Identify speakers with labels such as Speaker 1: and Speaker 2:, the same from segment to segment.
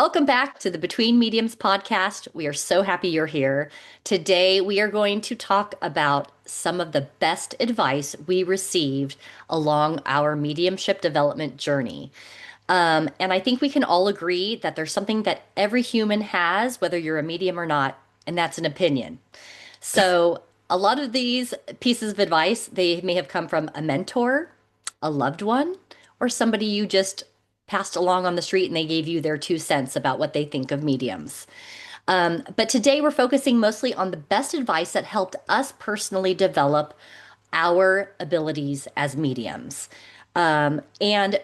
Speaker 1: Welcome back to the Between Mediums podcast. We are so happy you're here. Today, we are going to talk about some of the best advice we received along our mediumship development journey. And I think we can all agree that there's something that every human has, whether you're a medium or not, and that's an opinion. So, a lot of these pieces of advice, they may have come from a mentor, a loved one, or somebody you just passed along on the street and they gave you their 2 cents about what they think of mediums. But today we're focusing mostly on the best advice that helped us personally develop our abilities as mediums. And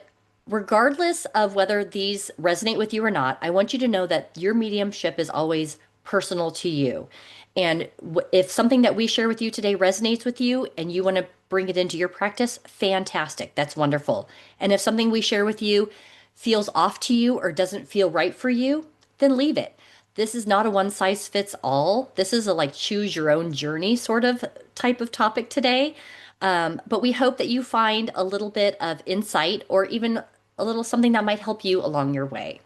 Speaker 1: regardless of whether these resonate with you or not, I want you to know that your mediumship is always personal to you. And if something that we share with you today resonates with you and you want to bring it into your practice, fantastic. That's wonderful. And if something we share with you feels off to you or doesn't feel right for you, then leave it. This is not a one size fits all. This is a like choose your own journey sort of type of topic today. But we hope that you find a little bit of insight or even a little something that might help you along your way.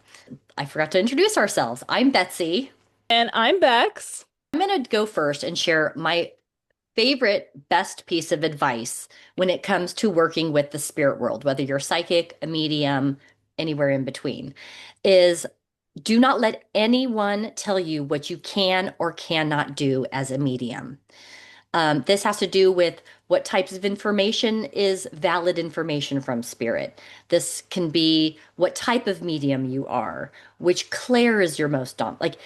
Speaker 1: I forgot to introduce ourselves. I'm Betsy.
Speaker 2: And I'm Bex.
Speaker 1: I'm going to go first and share my favorite best piece of advice when it comes to working with the spirit world, whether you're psychic, a medium, anywhere in between, is do not let anyone tell you what you can or cannot do as a medium. This has to do with what types of information is valid information from spirit. This can be what type of medium you are, which clair is your most dominant. Like,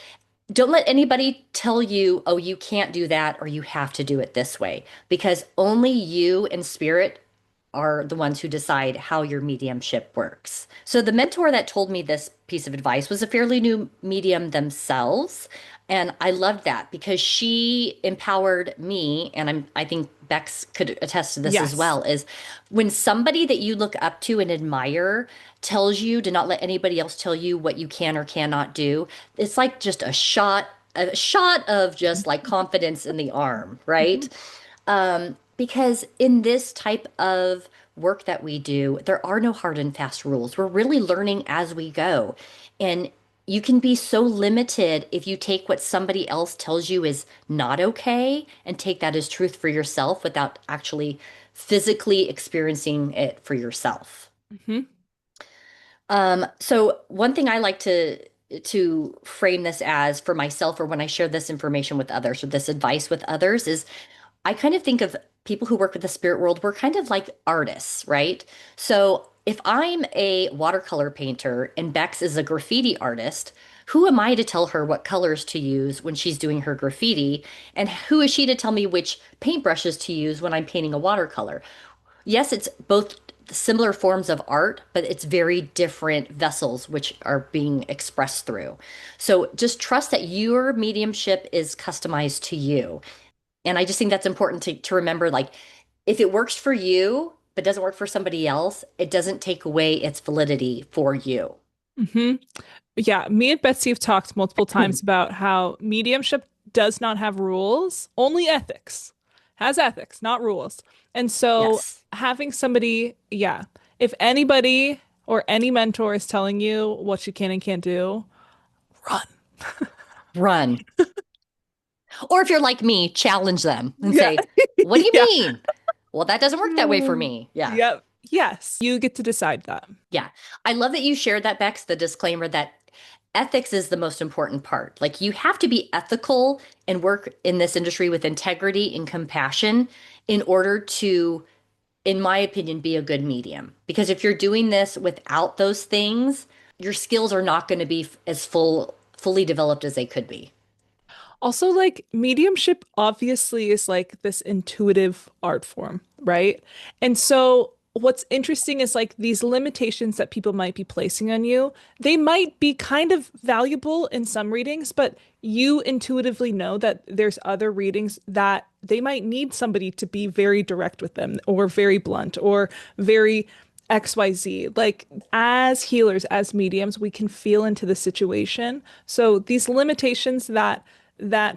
Speaker 1: don't let anybody tell you, oh, you can't do that or you have to do it this way, because only you and spirit are the ones who decide how your mediumship works. So the mentor that told me this piece of advice was a fairly new medium themselves. And I loved that because she empowered me, and I think Bex could attest to this as
Speaker 2: Yes.
Speaker 1: well, is when somebody that you look up to and admire tells you to not let anybody else tell you what you can or cannot do, it's like just a shot of just like confidence in the arm, right?
Speaker 2: Mhm.
Speaker 1: Because in this type of work that we do, there are no hard and fast rules. We're really learning as we go. And you can be so limited if you take what somebody else tells you is not okay and take that as truth for yourself without actually physically experiencing it for yourself.
Speaker 2: Mhm.
Speaker 1: So one thing I like to frame this as for myself or when I share this information with others or this advice with others is I kind of think of people who work with the spirit world, we're kind of like artists, right? So if I'm a watercolor painter and Bex is a graffiti artist, who am I to tell her what colors to use when she's doing her graffiti? And who is she to tell me which paintbrushes to use when I'm painting a watercolor? Yes, it's both similar forms of art, but it's very different vessels which are being expressed through. So just trust that your mediumship is customized to you. And I just think that's important to remember, like, if it works for you, but doesn't work for somebody else, it doesn't take away its validity for you.
Speaker 2: Mhm. Yeah, me and Betsy have talked multiple times about how mediumship does not have rules, only ethics. Has ethics, not rules. And so
Speaker 1: Yes.
Speaker 2: having somebody, yeah, if anybody or any mentor is telling you what you can and can't do, run.
Speaker 1: Run. Or if you're like me, challenge them and
Speaker 2: Yeah.
Speaker 1: say, what do you
Speaker 2: Yeah.
Speaker 1: mean? Well, that doesn't work that way for
Speaker 2: Mm.
Speaker 1: me. Yeah.
Speaker 2: Yep. Yes, you get to decide that.
Speaker 1: Yeah. I love that you shared that, Bex, the disclaimer that ethics is the most important part. Like you have to be ethical and work in this industry with integrity and compassion in order to, in my opinion, be a good medium. Because if you're doing this without those things, your skills are not going to be as fully developed as they could be.
Speaker 2: Also, like mediumship obviously is like this intuitive art form, right? And so what's interesting is like these limitations that people might be placing on you, they might be kind of valuable in some readings, but you intuitively know that there's other readings that they might need somebody to be very direct with them or very blunt or very XYZ. Like as healers, as mediums, we can feel into the situation. So these limitations that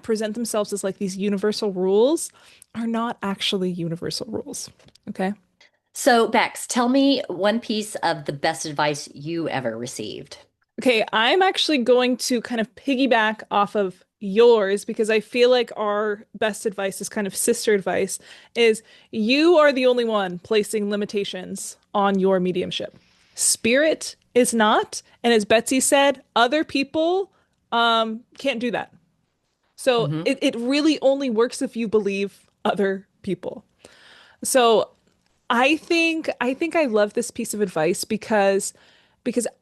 Speaker 2: present themselves as like these universal rules are not actually universal rules. Okay.
Speaker 1: So, Bex, tell me one piece of the best advice you ever received.
Speaker 2: Okay, I'm actually going to kind of piggyback off of yours because I feel like our best advice is kind of sister advice is you are the only one placing limitations on your mediumship. Spirit is not, and as Betsy said, other people can't do that. So
Speaker 1: Hmm.
Speaker 2: it really only works if you believe other people. So I think I love this piece of advice because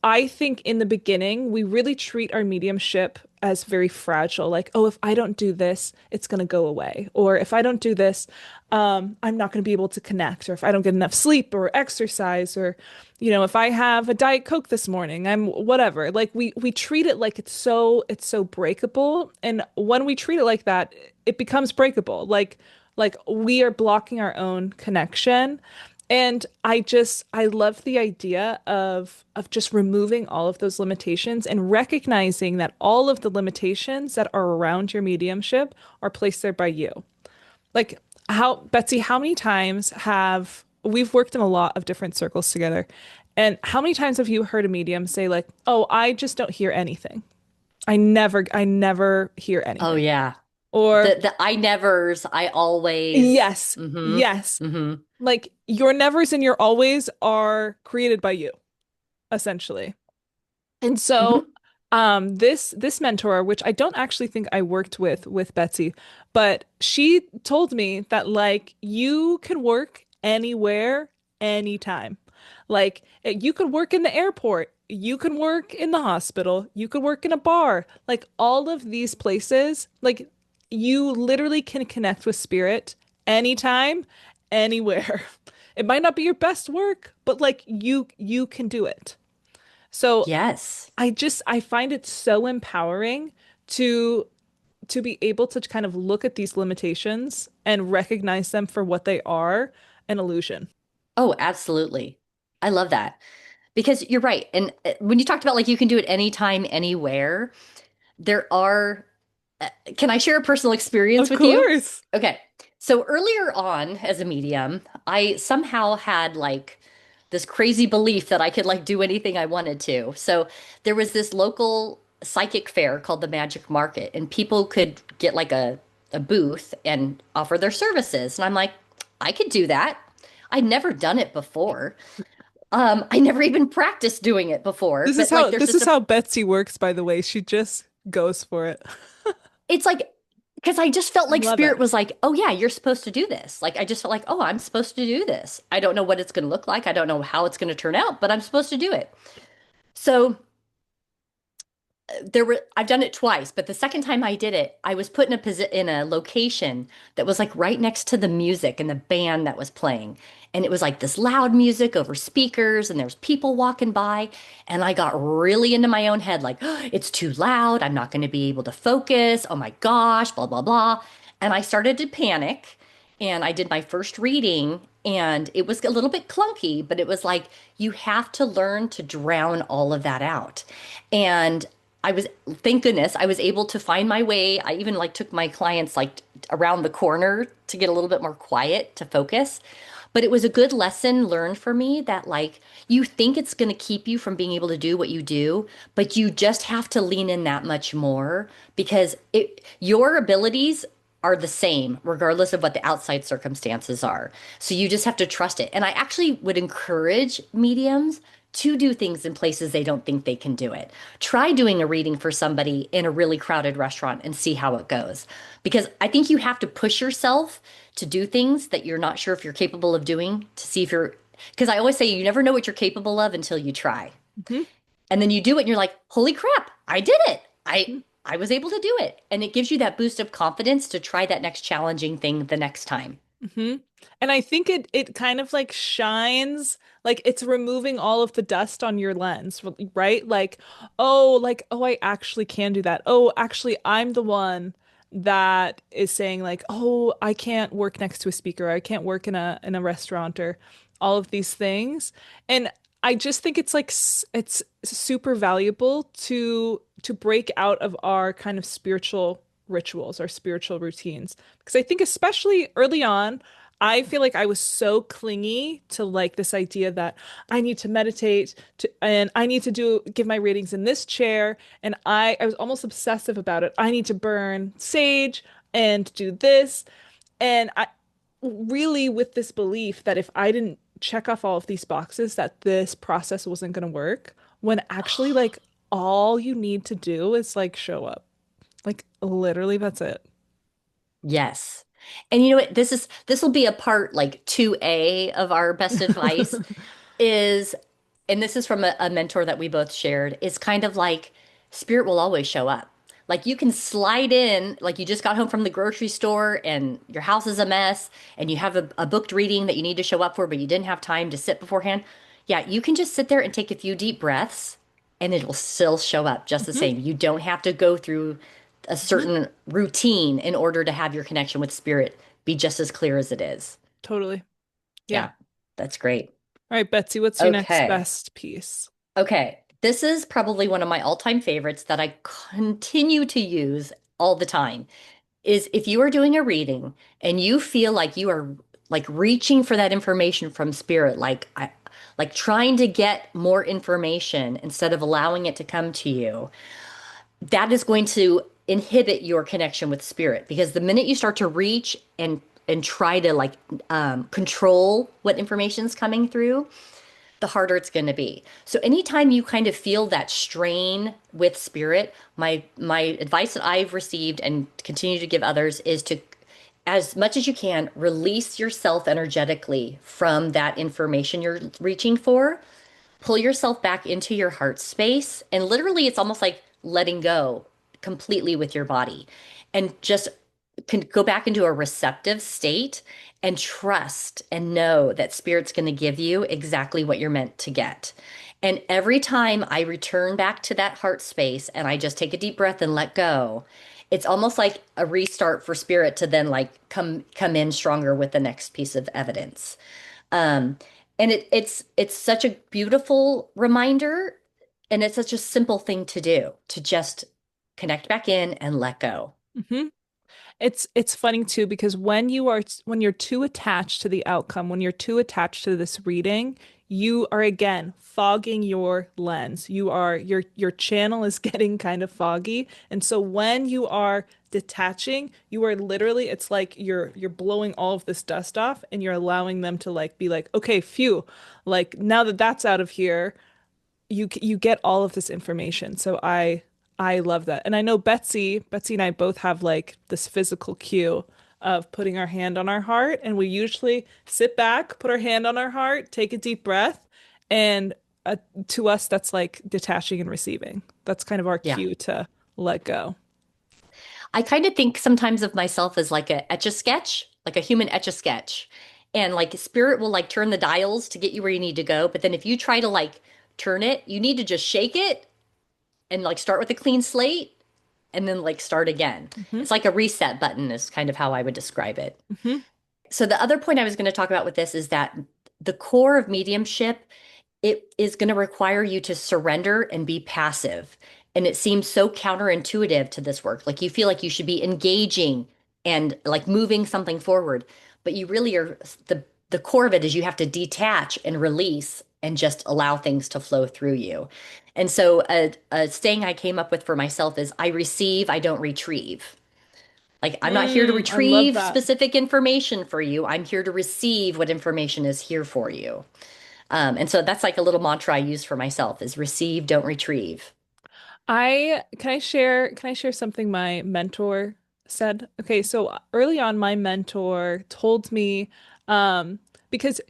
Speaker 2: I think in the beginning we really treat our mediumship as very fragile. Like, oh, if I don't do this, it's gonna go away. Or if I don't do this, I'm not gonna be able to connect. Or if I don't get enough sleep or exercise, or if I have a Diet Coke this morning, I'm whatever. Like we treat it like it's so breakable. And when we treat it like that, it becomes breakable. Like we are blocking our own connection. And I love the idea of just removing all of those limitations and recognizing that all of the limitations that are around your mediumship are placed there by you. Like how Betsy, how many times have we've worked in a lot of different circles together, and how many times have you heard a medium say like, "Oh, I just don't hear anything. I never hear
Speaker 1: Oh
Speaker 2: anything."
Speaker 1: yeah.
Speaker 2: Or
Speaker 1: The I nevers, I always.
Speaker 2: yes,
Speaker 1: Hmm.
Speaker 2: yes.
Speaker 1: Hmm.
Speaker 2: Like your nevers and your always are created by you, essentially. And so
Speaker 1: Hmm.
Speaker 2: this mentor, which I don't actually think I worked with Betsy, but she told me that like you can work anywhere, anytime. Like you could work in the airport, you can work in the hospital, you could work in a bar. Like all of these places, like you literally can connect with spirit anytime, anywhere. It might not be your best work, but like you can do it. So
Speaker 1: Yes.
Speaker 2: I find it so empowering to to be able to kind of look at these limitations and recognize them for what they are, an illusion.
Speaker 1: Oh, absolutely. I love that because you're right. And when you talked about like you can do it anytime, anywhere, there are. Can I share a personal experience
Speaker 2: Of
Speaker 1: with you?
Speaker 2: course.
Speaker 1: Okay. So earlier on as a medium, I somehow had like this crazy belief that I could like do anything I wanted to. So there was this local psychic fair called the Magic Market, and people could get like a booth and offer their services. And I'm like, I could do that. I'd never done it before. I never even practiced doing it before,
Speaker 2: This is
Speaker 1: but like
Speaker 2: how
Speaker 1: there's
Speaker 2: this
Speaker 1: just
Speaker 2: is
Speaker 1: a
Speaker 2: how Betsy works, by the way. She just goes for it.
Speaker 1: it's like because I just felt
Speaker 2: I
Speaker 1: like
Speaker 2: love it.
Speaker 1: spirit was like, "Oh yeah, you're supposed to do this." Like I just felt like, "Oh, I'm supposed to do this." I don't know what it's going to look like. I don't know how it's going to turn out, but I'm supposed to do it. So I've done it twice, but the second time I did it, I was put in a location that was like right next to the music and the band that was playing. And it was like this loud music over speakers and there's people walking by, and I got really into my own head like, "Oh, it's too loud. I'm not going to be able to focus. Oh my gosh, blah blah blah." And I started to panic, and I did my first reading, and it was a little bit clunky, but it was like you have to learn to drown all of that out. And I was, thank goodness, I was able to find my way. I even like took my clients like around the corner to get a little bit more quiet to focus. But it was a good lesson learned for me that like you think it's going to keep you from being able to do what you do, but you just have to lean in that much more because your abilities are the same regardless of what the outside circumstances are. So you just have to trust it. And I actually would encourage mediums to do things in places they don't think they can do it. Try doing a reading for somebody in a really crowded restaurant and see how it goes. Because I think you have to push yourself to do things that you're not sure if you're capable of doing to see if you're, because I always say you never know what you're capable of until you try.
Speaker 2: Hmm.
Speaker 1: And then you do it and you're like, holy crap, I did it. I was able to do it. And it gives you that boost of confidence to try that next challenging thing the next time.
Speaker 2: Hmm. And I think it kind of like shines, like it's removing all of the dust on your lens, right? Like, oh, I actually can do that. Oh, actually, I'm the one that is saying like, oh, I can't work next to a speaker. I can't work in a restaurant or all of these things. And I just think it's like it's super valuable to break out of our kind of spiritual rituals, our spiritual routines. Because I think especially early on, I feel like I was so clingy to like this idea that I need to meditate and I need to give my readings in this chair. And I was almost obsessive about it. I need to burn sage and do this. And I really with this belief that if I didn't check off all of these boxes, that this process wasn't going to work, when actually like all you need to do is like show up. Like literally that's it.
Speaker 1: Yes. And you know what? This will be a part like 2A of our best advice is, and this is from a mentor that we both shared, is kind of like spirit will always show up. Like you can slide in, like you just got home from the grocery store and your house is a mess and you have a booked reading that you need to show up for, but you didn't have time to sit beforehand. Yeah, you can just sit there and take a few deep breaths and it'll still show up just the
Speaker 2: Mhm,
Speaker 1: same. You don't have to go through a
Speaker 2: mhm.
Speaker 1: certain routine in order to have your connection with spirit be just as clear as it is.
Speaker 2: Totally. Yeah.
Speaker 1: Yeah, that's great.
Speaker 2: All right, Betsy, what's your next
Speaker 1: Okay.
Speaker 2: best piece?
Speaker 1: Okay. This is probably one of my all-time favorites that I continue to use all the time. Is if you are doing a reading and you feel like you are like reaching for that information from spirit, like trying to get more information instead of allowing it to come to you, that is going to inhibit your connection with spirit because the minute you start to reach and try to like control what information is coming through, the harder it's going to be. So anytime you kind of feel that strain with spirit, my advice that I've received and continue to give others is to, as much as you can, release yourself energetically from that information you're reaching for. Pull yourself back into your heart space, and literally it's almost like letting go completely with your body and just can go back into a receptive state and trust and know that spirit's going to give you exactly what you're meant to get. And every time I return back to that heart space and I just take a deep breath and let go, it's almost like a restart for spirit to then like come in stronger with the next piece of evidence. Um, and it's such a beautiful reminder, and it's such a simple thing to do to just connect back in and let go.
Speaker 2: Hmm. It's funny too because when you're too attached to the outcome, when you're too attached to this reading, you are again fogging your lens. Your channel is getting kind of foggy. And so when you are detaching, you are literally it's like you're blowing all of this dust off and you're allowing them to like be like, okay, phew, like now that that's out of here, you get all of this information. So I love that. And I know Betsy and I both have like this physical cue of putting our hand on our heart and we usually sit back, put our hand on our heart, take a deep breath, and to us that's like detaching and receiving. That's kind of our
Speaker 1: Yeah.
Speaker 2: cue to let go.
Speaker 1: I kind of think sometimes of myself as like a etch a sketch, like a human etch a sketch. And like spirit will like turn the dials to get you where you need to go. But then if you try to like turn it, you need to just shake it and like start with a clean slate and then like start again.
Speaker 2: Hmm.
Speaker 1: It's like a reset button, is kind of how I would describe it.
Speaker 2: Hmm.
Speaker 1: So the other point I was going to talk about with this is that the core of mediumship, it is going to require you to surrender and be passive. And it seems so counterintuitive to this work. Like you feel like you should be engaging and like moving something forward, but you really are the core of it is you have to detach and release and just allow things to flow through you. And so a saying I came up with for myself is I receive, I don't retrieve. Like, I'm not here to
Speaker 2: I love
Speaker 1: retrieve
Speaker 2: that.
Speaker 1: specific information for you. I'm here to receive what information is here for you. And so that's like a little mantra I use for myself is receive, don't retrieve.
Speaker 2: I share something my mentor said? Okay, so early on my mentor told me um because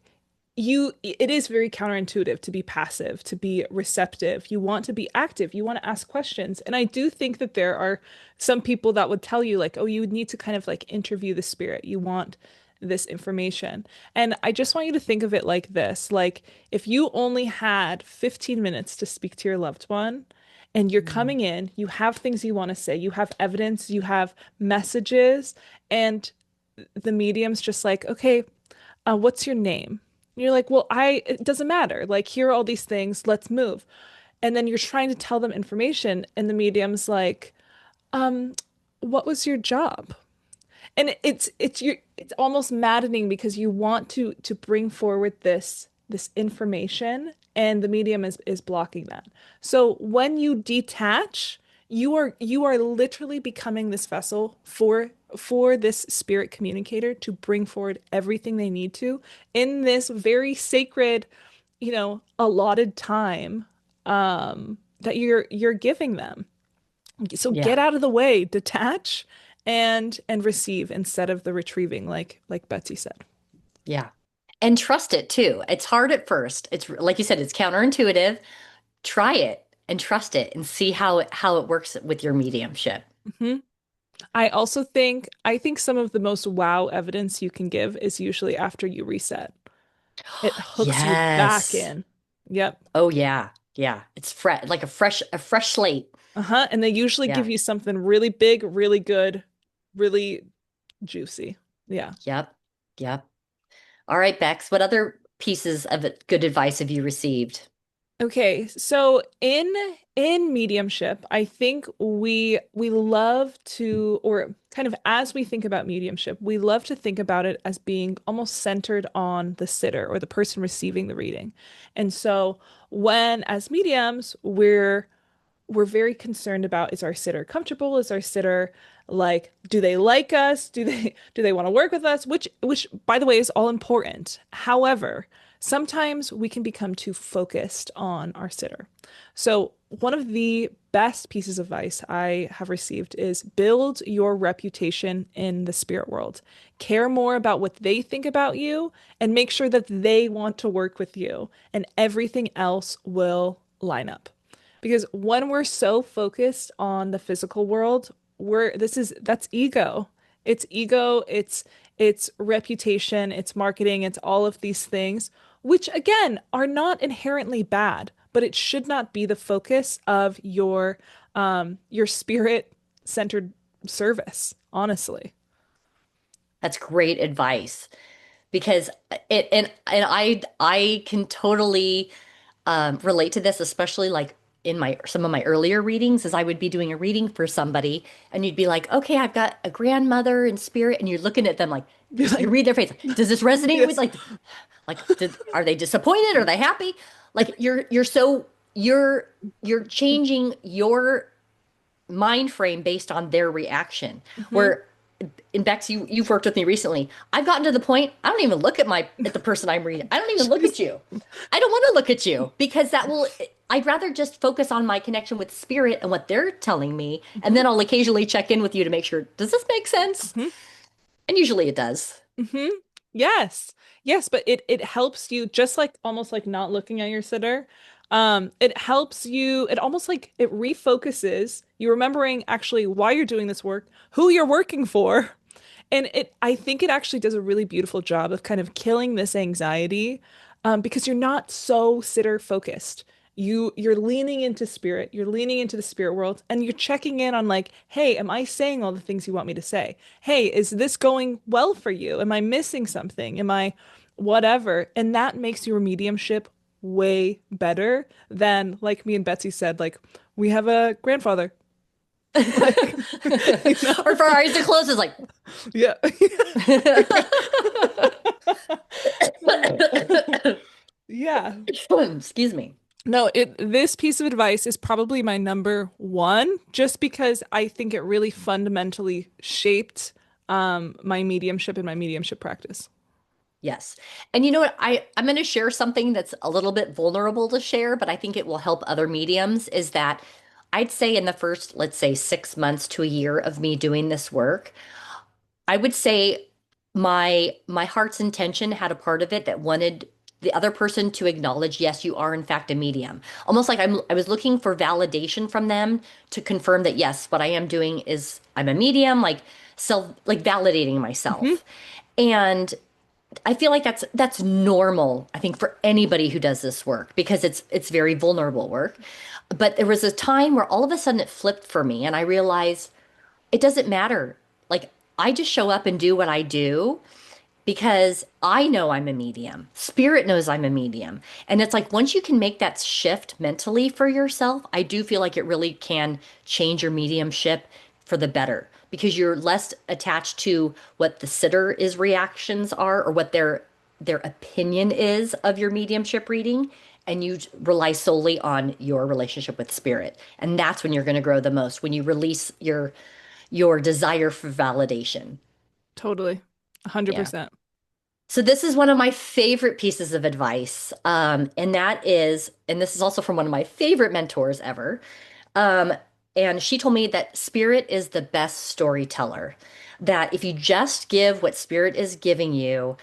Speaker 2: it is very counterintuitive to be passive, to be receptive. You want to be active, you want to ask questions. And I do think that there are some people that would tell you like, oh, you would need to kind of like interview the spirit. You want this information. And I just want you to think of it like this, like if you only had 15 minutes to speak to your loved one and you're
Speaker 1: Mm.
Speaker 2: coming in, you have things you want to say, you have evidence, you have messages, and the medium's just like, okay, what's your name? And you're like, well, it doesn't matter. Like, here are all these things. Let's move. And then you're trying to tell them information, and the medium's like, um, what was your job? And it's almost maddening because you want to bring forward this information and the medium is blocking that. So when you detach, you are literally becoming this vessel for this spirit communicator to bring forward everything they need to in this very sacred, allotted time that you're giving them. So get
Speaker 1: Yeah.
Speaker 2: out of the way, detach and receive instead of the retrieving, like Betsy said.
Speaker 1: Yeah. And trust it too. It's hard at first. It's like you said, it's counterintuitive. Try it and trust it and see how it works with your mediumship.
Speaker 2: hmm I think some of the most wow evidence you can give is usually after you reset. It hooks you back
Speaker 1: Yes.
Speaker 2: in. Yep.
Speaker 1: Oh yeah. Yeah. It's fresh, like a fresh slate.
Speaker 2: Uh-huh. And they usually give
Speaker 1: Yeah.
Speaker 2: you something really big, really good, really juicy. Yeah.
Speaker 1: Yep. Yep. All right, Bex, what other pieces of good advice have you received?
Speaker 2: Okay, so in mediumship, I think we love to, or kind of as we think about mediumship, we love to think about it as being almost centered on the sitter or the person receiving the reading. And so when as mediums, we're very concerned about, is our sitter comfortable? Is our sitter like, do they like us? Do they want to work with us? Which by the way is all important. However, sometimes we can become too focused on our sitter. So one of the best pieces of advice I have received is build your reputation in the spirit world. Care more about what they think about you and make sure that they want to work with you, and everything else will line up. Because when we're so focused on the physical world, that's ego. It's ego, it's reputation, it's marketing, it's all of these things, which again are not inherently bad, but it should not be the focus of your spirit centered service, honestly.
Speaker 1: That's great advice because it and I can totally relate to this, especially like in my some of my earlier readings, as I would be doing a reading for somebody, and you'd be like, "Okay, I've got a grandmother in spirit," and you're looking at them like
Speaker 2: Be
Speaker 1: you
Speaker 2: like,
Speaker 1: read their face, like, does this resonate with
Speaker 2: yes.
Speaker 1: are they disappointed? Are they happy? Like you're changing your mind frame based on their reaction.
Speaker 2: hmm
Speaker 1: Where in Bex, you've worked with me recently. I've gotten to the point I don't even look at the person I'm reading. I don't even look at you. I don't want to look at you because that will. I'd rather just focus on my connection with spirit and what they're telling me, and
Speaker 2: hmm
Speaker 1: then I'll occasionally check in with you to make sure, does this make sense?
Speaker 2: hmm
Speaker 1: And usually it does.
Speaker 2: hmm Yes. Yes, but it helps you, just like almost like not looking at your sitter. It helps you, it almost like it refocuses you remembering actually why you're doing this work, who you're working for. And I think it actually does a really beautiful job of kind of killing this anxiety, because you're not so sitter focused. You're leaning into spirit, you're leaning into the spirit world, and you're checking in on like, hey, am I saying all the things you want me to say? Hey, is this going well for you? Am I missing something? Am I whatever? And that makes your mediumship way better than, like me and Betsy said, like, we have a grandfather. Like, you
Speaker 1: Or
Speaker 2: know?
Speaker 1: for our eyes to close is like,
Speaker 2: Yeah. Yeah.
Speaker 1: excuse me.
Speaker 2: No, this piece of advice is probably my number one, just because I think it really fundamentally shaped my mediumship and my mediumship practice.
Speaker 1: Yes. And you know what? I'm going to share something that's a little bit vulnerable to share, but I think it will help other mediums is that I'd say in the first, let's say 6 months to a year of me doing this work, I would say my heart's intention had a part of it that wanted the other person to acknowledge, yes, you are in fact a medium. Almost like I was looking for validation from them to confirm that yes, what I am doing is I'm a medium, like like validating
Speaker 2: hmm
Speaker 1: myself. And I feel like that's normal, I think, for anybody who does this work because it's very vulnerable work. But there was a time where all of a sudden it flipped for me and I realized it doesn't matter. Like I just show up and do what I do because I know I'm a medium. Spirit knows I'm a medium. And it's like once you can make that shift mentally for yourself, I do feel like it really can change your mediumship for the better because you're less attached to what the sitter's reactions are or what their opinion is of your mediumship reading, and you rely solely on your relationship with spirit. And that's when you're going to grow the most, when you release your desire for validation.
Speaker 2: Totally.
Speaker 1: Yeah.
Speaker 2: 100%.
Speaker 1: So this is one of my favorite pieces of advice. And that is, and this is also from one of my favorite mentors ever. Um, and she told me that spirit is the best storyteller. That if you just give what spirit is giving you,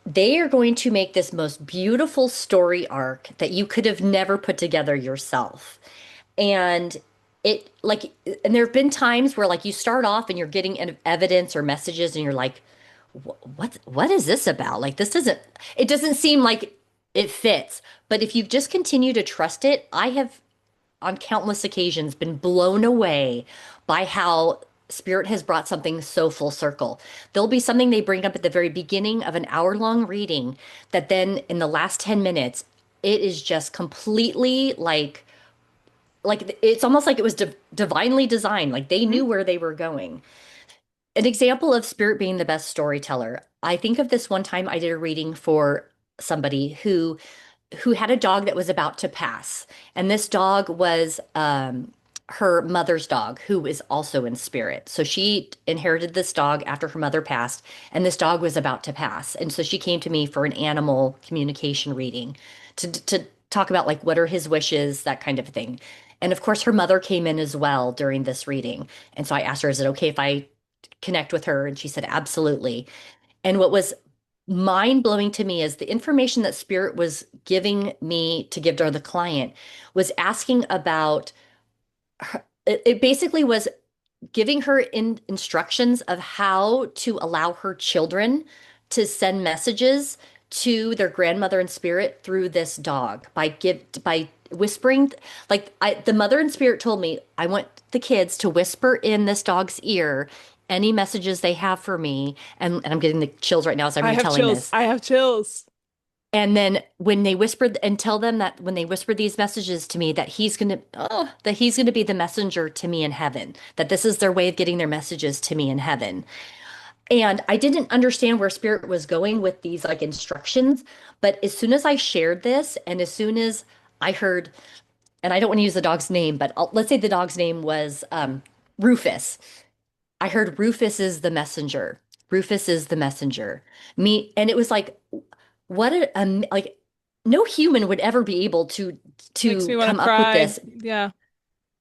Speaker 1: they are going to make this most beautiful story arc that you could have never put together yourself. And it like, and there have been times where like you start off and you're getting evidence or messages and you're like, what is this about? Like this doesn't, it doesn't seem like it fits. But if you just continue to trust it, I have on countless occasions been blown away by how spirit has brought something so full circle. There'll be something they bring up at the very beginning of an hour-long reading that then in the last 10 minutes, it is just completely like it's almost like it was divinely designed. Like they
Speaker 2: Hmm.
Speaker 1: knew where they were going. An example of spirit being the best storyteller. I think of this one time I did a reading for somebody who had a dog that was about to pass. And this dog was her mother's dog, who is also in spirit. So she inherited this dog after her mother passed, and this dog was about to pass. And so she came to me for an animal communication reading to talk about like what are his wishes, that kind of thing. And of course, her mother came in as well during this reading. And so I asked her, is it okay if I connect with her? And she said, absolutely. And what was mind blowing to me is the information that Spirit was giving me to give to the client was asking about it basically was giving her instructions of how to allow her children to send messages to their grandmother in spirit through this dog by whispering the mother in spirit told me I want the kids to whisper in this dog's ear any messages they have for me, and I'm getting the chills right now as I'm
Speaker 2: I have
Speaker 1: retelling
Speaker 2: chills.
Speaker 1: this.
Speaker 2: I have chills.
Speaker 1: And then when they whispered and tell them that when they whispered these messages to me that he's gonna be the messenger to me in heaven, that this is their way of getting their messages to me in heaven. And I didn't understand where spirit was going with these like instructions, but as soon as I shared this and as soon as I heard, and I don't want to use the dog's name, but let's say the dog's name was Rufus. I heard Rufus is the messenger. Rufus is the messenger. Me, and it was like what like no human would ever be able
Speaker 2: Makes me
Speaker 1: to
Speaker 2: want to
Speaker 1: come up with
Speaker 2: cry.
Speaker 1: this.
Speaker 2: Yeah.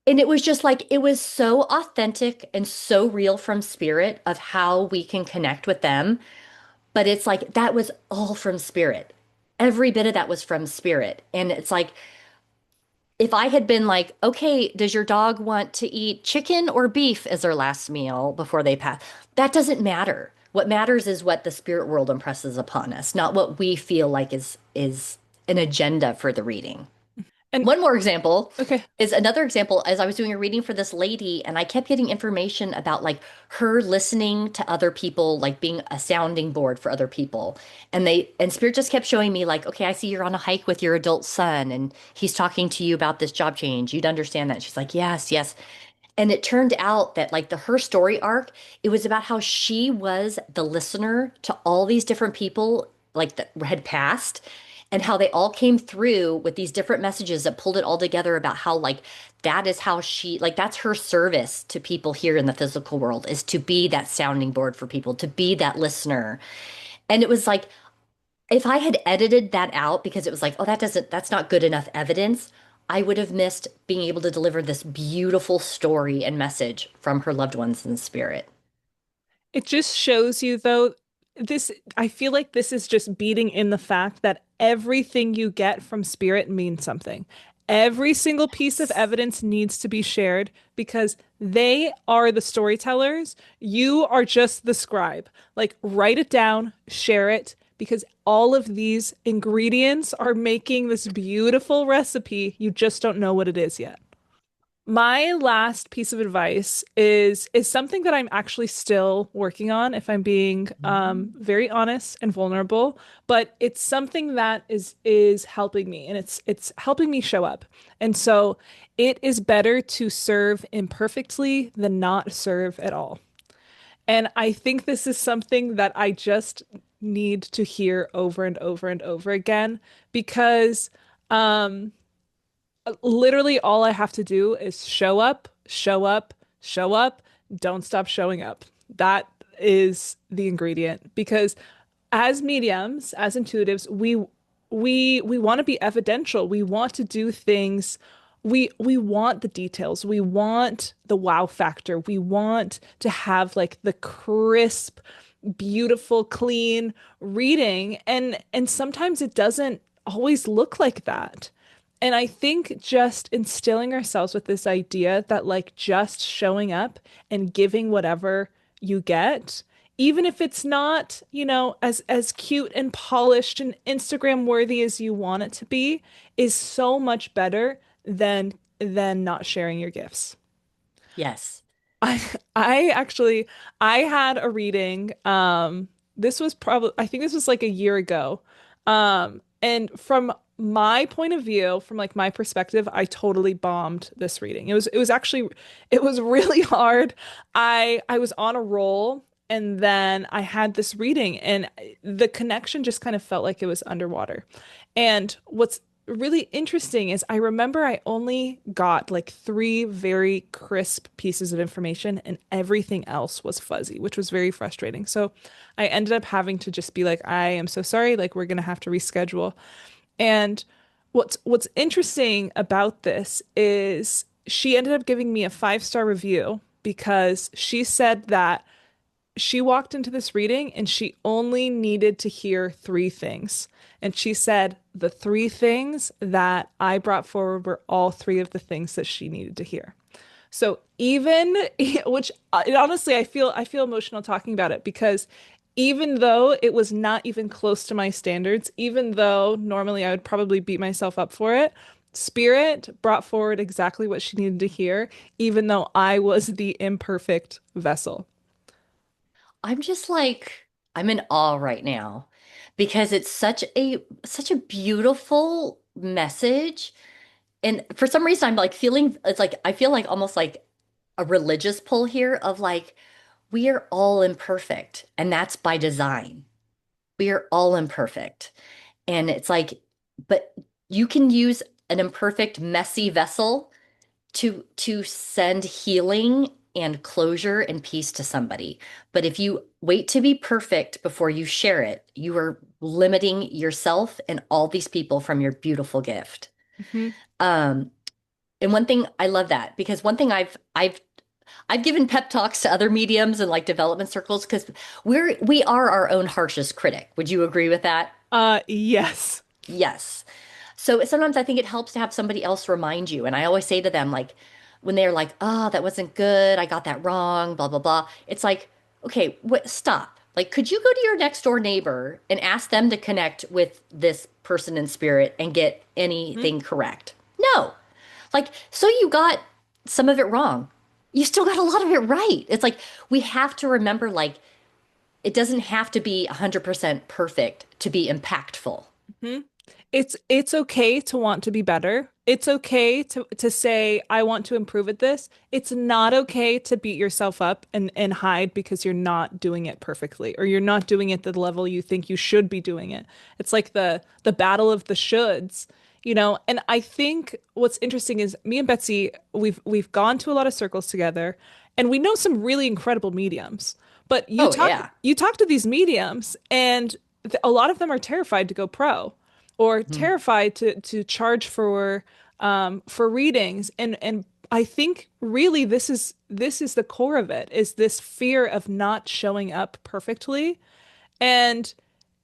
Speaker 1: And it was just like it was so authentic and so real from spirit of how we can connect with them. But it's like that was all from spirit. Every bit of that was from spirit. And it's like if I had been like, okay, does your dog want to eat chicken or beef as their last meal before they pass? That doesn't matter. What matters is what the spirit world impresses upon us, not what we feel like is an agenda for the reading.
Speaker 2: And
Speaker 1: One more example
Speaker 2: okay.
Speaker 1: is another example as I was doing a reading for this lady and I kept getting information about like her listening to other people, like being a sounding board for other people. And Spirit just kept showing me like, okay, I see you're on a hike with your adult son and he's talking to you about this job change. You'd understand that. She's like, yes, yes. And it turned out that like her story arc, it was about how she was the listener to all these different people like that had passed and how they all came through with these different messages that pulled it all together about how like that is how she like that's her service to people here in the physical world is to be that sounding board for people, to be that listener. And it was like if I had edited that out because it was like, oh, that's not good enough evidence, I would have missed being able to deliver this beautiful story and message from her loved ones in spirit.
Speaker 2: It just shows you, though, this, I feel like this is just beating in the fact that everything you get from spirit means something. Every single piece of evidence needs to be shared because they are the storytellers. You are just the scribe. Like, write it down, share it, because all of these ingredients are making this beautiful recipe. You just don't know what it is yet. My last piece of advice is something that I'm actually still working on, if I'm being very honest and vulnerable, but it's something that is helping me and it's helping me show up. And so it is better to serve imperfectly than not serve at all. And I think this is something that I just need to hear over and over and over again because um, literally all I have to do is show up, show up, show up, don't stop showing up. That is the ingredient because as mediums, as intuitives, we want to be evidential. We want to do things. We want the details. We want the wow factor. We want to have like the crisp, beautiful, clean reading. And sometimes it doesn't always look like that. And I think just instilling ourselves with this idea that like just showing up and giving whatever you get, even if it's not, as cute and polished and Instagram worthy as you want it to be, is so much better than not sharing your gifts.
Speaker 1: Yes.
Speaker 2: I I actually I had a reading. This was probably I think this was like a year ago. And from my point of view, from like my perspective, I totally bombed this reading. It was actually it was really hard. I was on a roll and then I had this reading and the connection just kind of felt like it was underwater. And what's really interesting is I remember I only got like three very crisp pieces of information and everything else was fuzzy, which was very frustrating. So I ended up having to just be like, I am so sorry, like we're gonna have to reschedule. And what's interesting about this is she ended up giving me a 5-star review because she said that she walked into this reading and she only needed to hear three things. And she said the three things that I brought forward were all three of the things that she needed to hear. So even which honestly I feel emotional talking about it because even though it was not even close to my standards, even though normally I would probably beat myself up for it, Spirit brought forward exactly what she needed to hear, even though I was the imperfect vessel.
Speaker 1: I'm just like, I'm in awe right now because it's such a beautiful message. And for some reason, I'm like feeling, it's like, I feel like almost like a religious pull here of like, we are all imperfect, and that's by design. We are all imperfect. And it's like, but you can use an imperfect, messy vessel to send healing and closure and peace to somebody. But if you wait to be perfect before you share it, you are limiting yourself and all these people from your beautiful gift.
Speaker 2: Mhm.
Speaker 1: Um, and one thing I love that because one thing I've given pep talks to other mediums and like development circles because we are our own harshest critic. Would you agree with that?
Speaker 2: Yes.
Speaker 1: Yes. So sometimes I think it helps to have somebody else remind you. And I always say to them, like, when they're like, oh, that wasn't good, I got that wrong, blah, blah, blah. It's like, okay, what, stop. Like, could you go to your next door neighbor and ask them to connect with this person in spirit and get
Speaker 2: Mhm.
Speaker 1: anything correct? No. Like, so you got some of it wrong. You still got a lot of it right. It's like we have to remember, like, it doesn't have to be 100% perfect to be impactful.
Speaker 2: Mhm. It's okay to want to be better. It's okay to say I want to improve at this. It's not okay to beat yourself up and hide because you're not doing it perfectly or you're not doing it the level you think you should be doing it. It's like the battle of the shoulds, And I think what's interesting is me and Betsy, we've gone to a lot of circles together and we know some really incredible mediums. But you
Speaker 1: Oh,
Speaker 2: talk
Speaker 1: yeah.
Speaker 2: you talk to these mediums and a lot of them are terrified to go pro or
Speaker 1: Mhm.
Speaker 2: terrified to charge for readings and I think really this is the core of it is this fear of not showing up perfectly and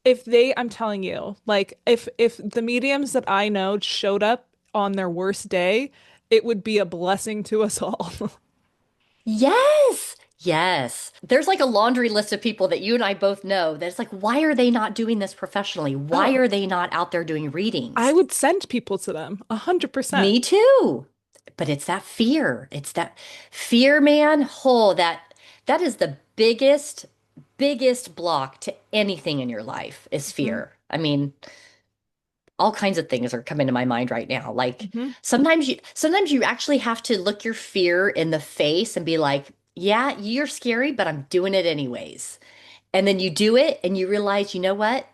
Speaker 2: if they I'm telling you like if the mediums that I know showed up on their worst day it would be a blessing to us all.
Speaker 1: Yes. Yes. There's like a laundry list of people that you and I both know that's like, why are they not doing this professionally? Why
Speaker 2: Oh,
Speaker 1: are they not out there doing
Speaker 2: I
Speaker 1: readings?
Speaker 2: would send people to them 100%.
Speaker 1: Me too. But it's that fear. It's that fear, man. Oh, that is the biggest block to anything in your life is
Speaker 2: Hmm.
Speaker 1: fear. I mean, all kinds of things are coming to my mind right now. Like
Speaker 2: Hmm.
Speaker 1: sometimes you actually have to look your fear in the face and be like, yeah, you're scary, but I'm doing it anyways. And then you do it and you realize, you know what?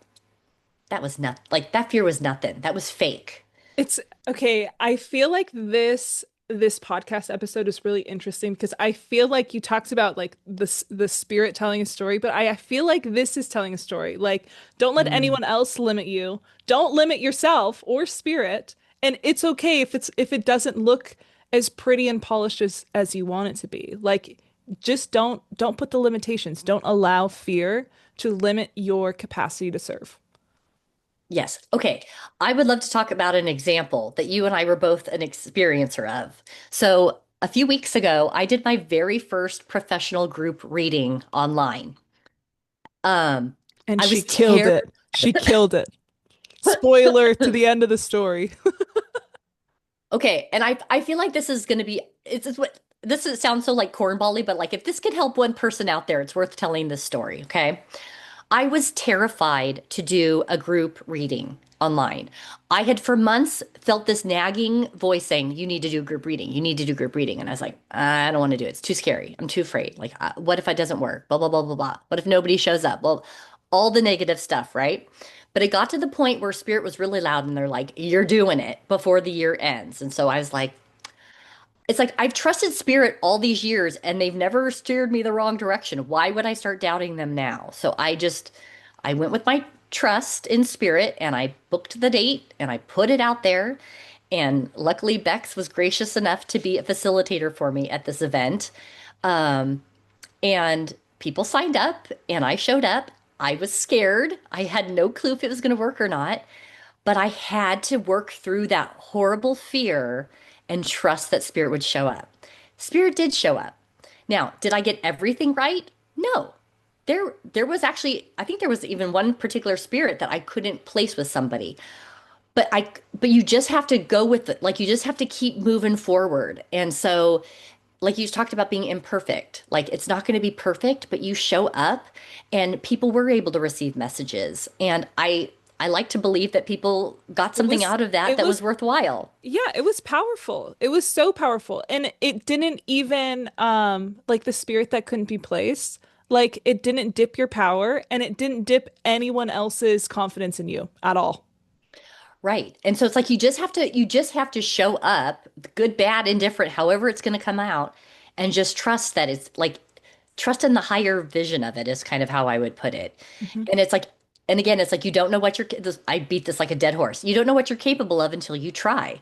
Speaker 1: That was not like that fear was nothing. That was fake.
Speaker 2: It's okay. I feel like this podcast episode is really interesting because I feel like you talked about like the spirit telling a story, but I feel like this is telling a story. Like, don't let
Speaker 1: Mm.
Speaker 2: anyone else limit you. Don't limit yourself or spirit. And it's okay if it doesn't look as pretty and polished as you want it to be. Like, just don't put the limitations. Don't allow fear to limit your capacity to serve.
Speaker 1: Yes. Okay. I would love to talk about an example that you and I were both an experiencer of. So, a few weeks ago, I did my very first professional group reading online. Um,
Speaker 2: And
Speaker 1: I
Speaker 2: she
Speaker 1: was
Speaker 2: killed
Speaker 1: terrified.
Speaker 2: it. She killed it. Spoiler to the end of the story.
Speaker 1: Okay, and I feel like this is going to be it's what sounds so like cornbally, but like if this could help one person out there, it's worth telling this story, okay? I was terrified to do a group reading online. I had for months felt this nagging voice saying, "You need to do group reading. You need to do group reading." And I was like, "I don't want to do it. It's too scary. I'm too afraid. Like, what if it doesn't work? Blah, blah, blah, blah, blah. What if nobody shows up?" Well, all the negative stuff, right? But it got to the point where Spirit was really loud and they're like, "You're doing it before the year ends." And so I was like, it's like I've trusted Spirit all these years and they've never steered me the wrong direction. Why would I start doubting them now? So I went with my trust in Spirit and I booked the date and I put it out there. And luckily, Bex was gracious enough to be a facilitator for me at this event. Um, and people signed up and I showed up. I was scared. I had no clue if it was going to work or not. But I had to work through that horrible fear and trust that Spirit would show up. Spirit did show up. Now, did I get everything right? No. There was actually I think there was even one particular spirit that I couldn't place with somebody. But you just have to go with it. Like you just have to keep moving forward. And so like you talked about being imperfect. Like it's not going to be perfect, but you show up and people were able to receive messages. And I like to believe that people got
Speaker 2: It
Speaker 1: something
Speaker 2: was
Speaker 1: out of that
Speaker 2: it
Speaker 1: that
Speaker 2: was
Speaker 1: was worthwhile.
Speaker 2: yeah, it was powerful. It was so powerful. And it didn't even like the spirit that couldn't be placed, like it didn't dip your power and it didn't dip anyone else's confidence in you at all.
Speaker 1: Right. And so it's like you just have to show up, good, bad, indifferent, however it's going to come out, and just trust that it's like trust in the higher vision of it is kind of how I would put it.
Speaker 2: Hmm.
Speaker 1: And it's like and again, it's like you don't know what I beat this like a dead horse. You don't know what you're capable of until you try.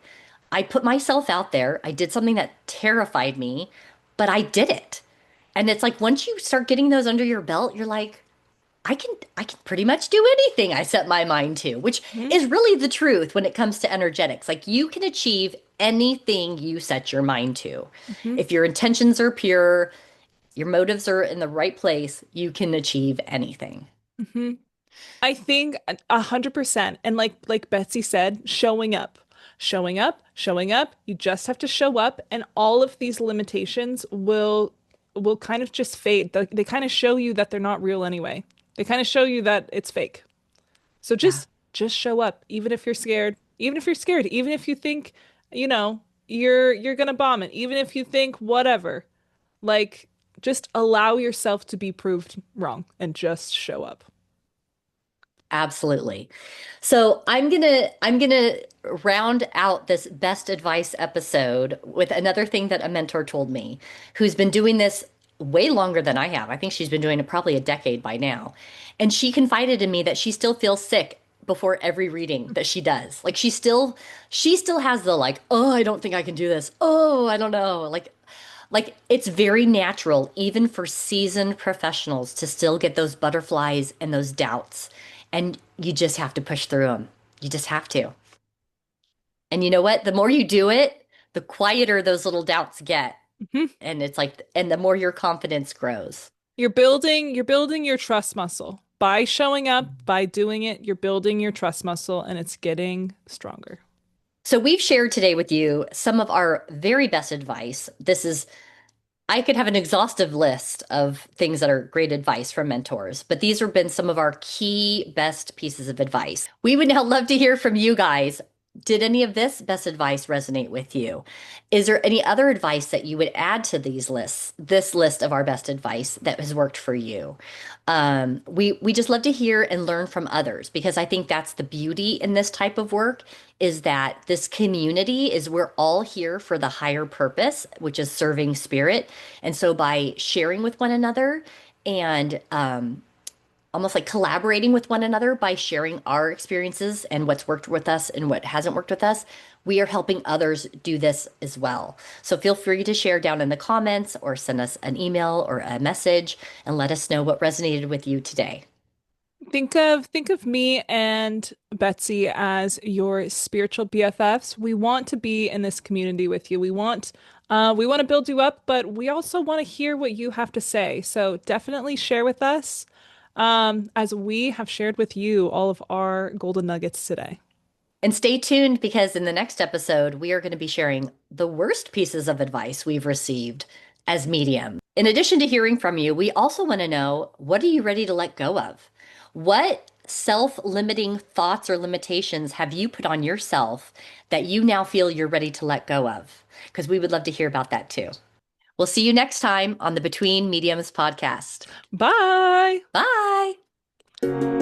Speaker 1: I put myself out there. I did something that terrified me, but I did it. And it's like once you start getting those under your belt, you're like, I can pretty much do anything I set my mind to, which
Speaker 2: Hmm.
Speaker 1: is really the truth when it comes to energetics. Like you can achieve anything you set your mind to.
Speaker 2: Hmm.
Speaker 1: If your intentions are pure, your motives are in the right place, you can achieve anything.
Speaker 2: Hmm. I think 100%. And like Betsy said, showing up, showing up, showing up. You just have to show up, and all of these limitations will kind of just fade. They kind of show you that they're not real anyway. They kind of show you that it's fake. So
Speaker 1: Yeah.
Speaker 2: just show up, even if you're scared, even if you're scared, even if you think, you know, you're gonna bomb it, even if you think whatever. Like, just allow yourself to be proved wrong and just show up.
Speaker 1: Absolutely. So I'm gonna round out this best advice episode with another thing that a mentor told me, who's been doing this way longer than I have. I think she's been doing it probably a decade by now. And she confided in me that she still feels sick before every reading that she does. Like she still has the like, oh, I don't think I can do this. Oh, I don't know. Like it's very natural, even for seasoned professionals, to still get those butterflies and those doubts. And you just have to push through them. You just have to. And you know what? The more you do it, the quieter those little doubts get.
Speaker 2: Mhm.
Speaker 1: And it's like, and the more your confidence grows.
Speaker 2: You're building your trust muscle. By showing up, by doing it, you're building your trust muscle and it's getting stronger.
Speaker 1: So we've shared today with you some of our very best advice. I could have an exhaustive list of things that are great advice from mentors, but these have been some of our key best pieces of advice. We would now love to hear from you guys. Did any of this best advice resonate with you? Is there any other advice that you would add to these lists, this list of our best advice that has worked for you? We just love to hear and learn from others because I think that's the beauty in this type of work is that this community is we're all here for the higher purpose, which is serving spirit. And so by sharing with one another and almost like collaborating with one another by sharing our experiences and what's worked with us and what hasn't worked with us, we are helping others do this as well. So feel free to share down in the comments or send us an email or a message and let us know what resonated with you today.
Speaker 2: Think of me and Betsy as your spiritual BFFs. We want to be in this community with you. We want to build you up, but we also want to hear what you have to say. So definitely share with us, as we have shared with you all of our golden nuggets today.
Speaker 1: And stay tuned because in the next episode, we are going to be sharing the worst pieces of advice we've received as mediums. In addition to hearing from you, we also want to know what are you ready to let go of? What self-limiting thoughts or limitations have you put on yourself that you now feel you're ready to let go of? Because we would love to hear about that too. We'll see you next time on the Between Mediums podcast.
Speaker 2: Bye.
Speaker 1: Bye.